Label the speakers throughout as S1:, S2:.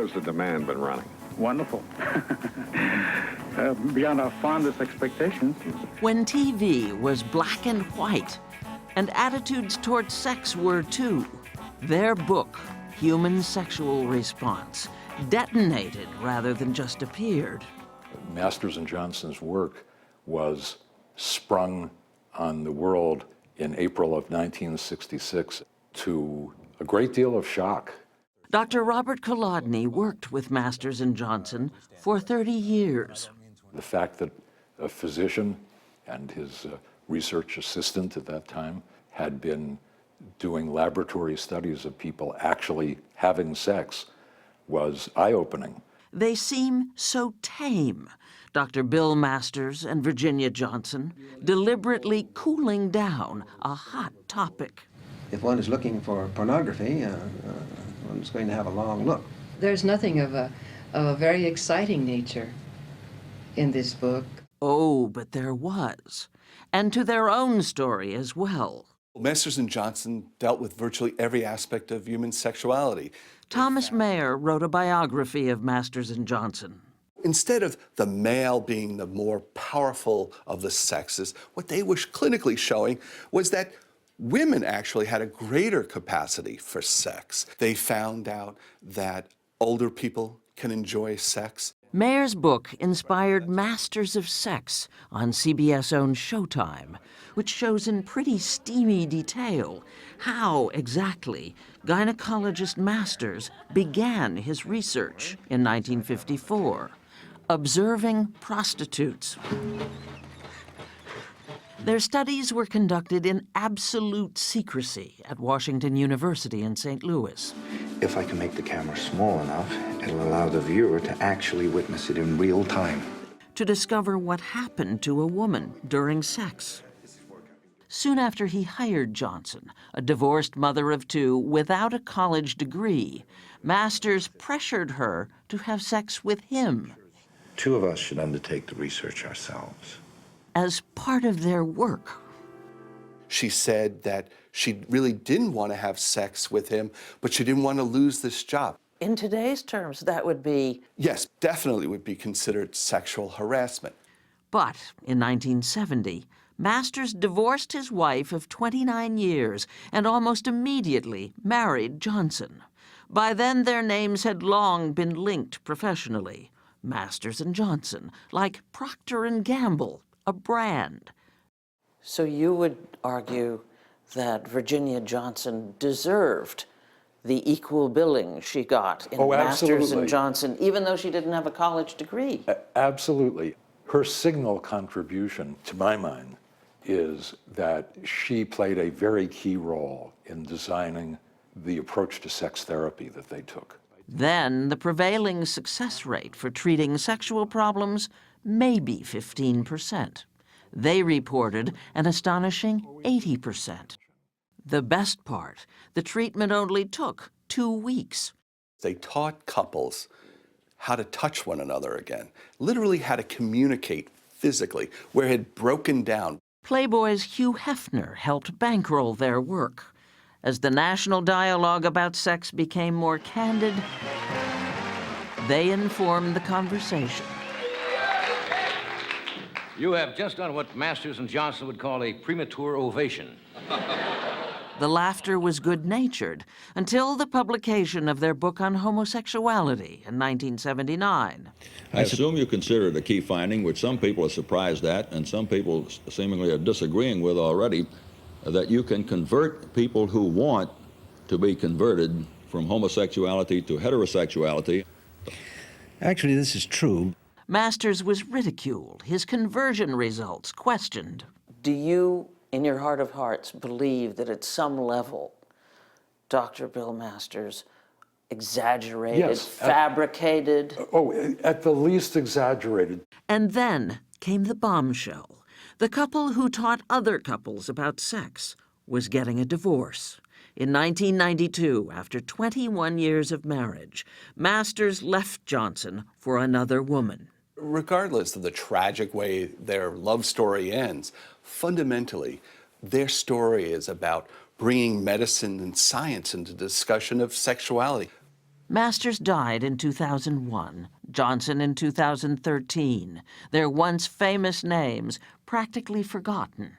S1: has the demand been running?
S2: Wonderful. Beyond our fondest expectations.
S3: When TV was black and white, and attitudes towards sex were too, their book, Human Sexual Response, detonated rather than just appeared.
S4: Masters and Johnson's work was sprung on the world in April of 1966 to a great deal of shock.
S3: Dr. Robert Kolodny worked with Masters and Johnson for 30 years.
S4: The fact that a physician and his research assistant at that time had been doing laboratory studies of people actually having sex was eye-opening.
S3: They seem so tame, Dr. Bill Masters and Virginia Johnson, deliberately cooling down a hot topic.
S5: If one is looking for pornography, one's going to have a long look.
S6: There's nothing of a very exciting nature in this book.
S3: Oh, but there was. And to their own story as well.
S7: Masters and Johnson dealt with virtually every aspect of human sexuality.
S3: Thomas Mayer wrote a biography of Masters and Johnson.
S7: Instead of the male being the more powerful of the sexes, what they were clinically showing was that women actually had a greater capacity for sex. They found out that older people can enjoy sex.
S3: Mayer's book inspired Masters of Sex on CBS-owned Showtime, which shows in pretty steamy detail how exactly gynecologist Masters began his research in 1954, observing prostitutes. Their studies were conducted in absolute secrecy at Washington University in St. Louis.
S8: If I can make the camera small enough, it'll allow the viewer to actually witness it in real time.
S3: To discover what happened to a woman during sex. Soon after he hired Johnson, a divorced mother of two without a college degree, Masters pressured her to have sex with him.
S8: Two of us should undertake the research ourselves.
S3: As part of their work.
S7: She said that she really didn't want to have sex with him, but she didn't want to lose this job.
S3: In today's terms, that would be...
S7: Yes, definitely would be considered sexual harassment.
S3: But in 1970, Masters divorced his wife of 29 years and almost immediately married Johnson. By then, their names had long been linked professionally. Masters and Johnson, like Procter & Gamble, a brand. So you would argue that Virginia Johnson deserved the equal billing she got in Masters and Johnson, even though she didn't have a college degree?
S4: Absolutely. Her signal contribution, to my mind, is that she played a very key role in designing the approach to sex therapy that they took.
S3: Then the prevailing success rate for treating sexual problems may be 15%. They reported an astonishing 80%. The best part, the treatment only took 2 weeks.
S7: They taught couples how to touch one another again, literally how to communicate physically, where it had broken down.
S3: Playboy's Hugh Hefner helped bankroll their work. As the national dialogue about sex became more candid, they informed the conversation.
S9: You have just done what Masters and Johnson would call a premature ovation.
S3: The laughter was good-natured until the publication of their book on homosexuality in 1979.
S10: I assume you consider it a key finding, which some people are surprised at, and some people seemingly are disagreeing with already, that you can convert people who want to be converted from homosexuality to heterosexuality.
S11: Actually, this is true.
S3: Masters was ridiculed, his conversion results questioned. Do you, in your heart of hearts, believe that at some level, Dr. Bill Masters exaggerated,
S4: yes,
S3: fabricated?
S4: At the least exaggerated.
S3: And then came the bombshell. The couple who taught other couples about sex was getting a divorce. In 1992, after 21 years of marriage, Masters left Johnson for another woman.
S7: Regardless of the tragic way their love story ends, fundamentally, their story is about bringing medicine and science into discussion of sexuality.
S3: Masters died in 2001, Johnson in 2013, their once famous names practically forgotten.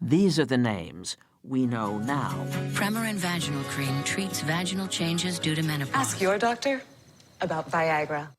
S3: These are the names we know now.
S1: Premarin Vaginal Cream treats vaginal changes due to menopause.
S12: Ask your doctor about Viagra.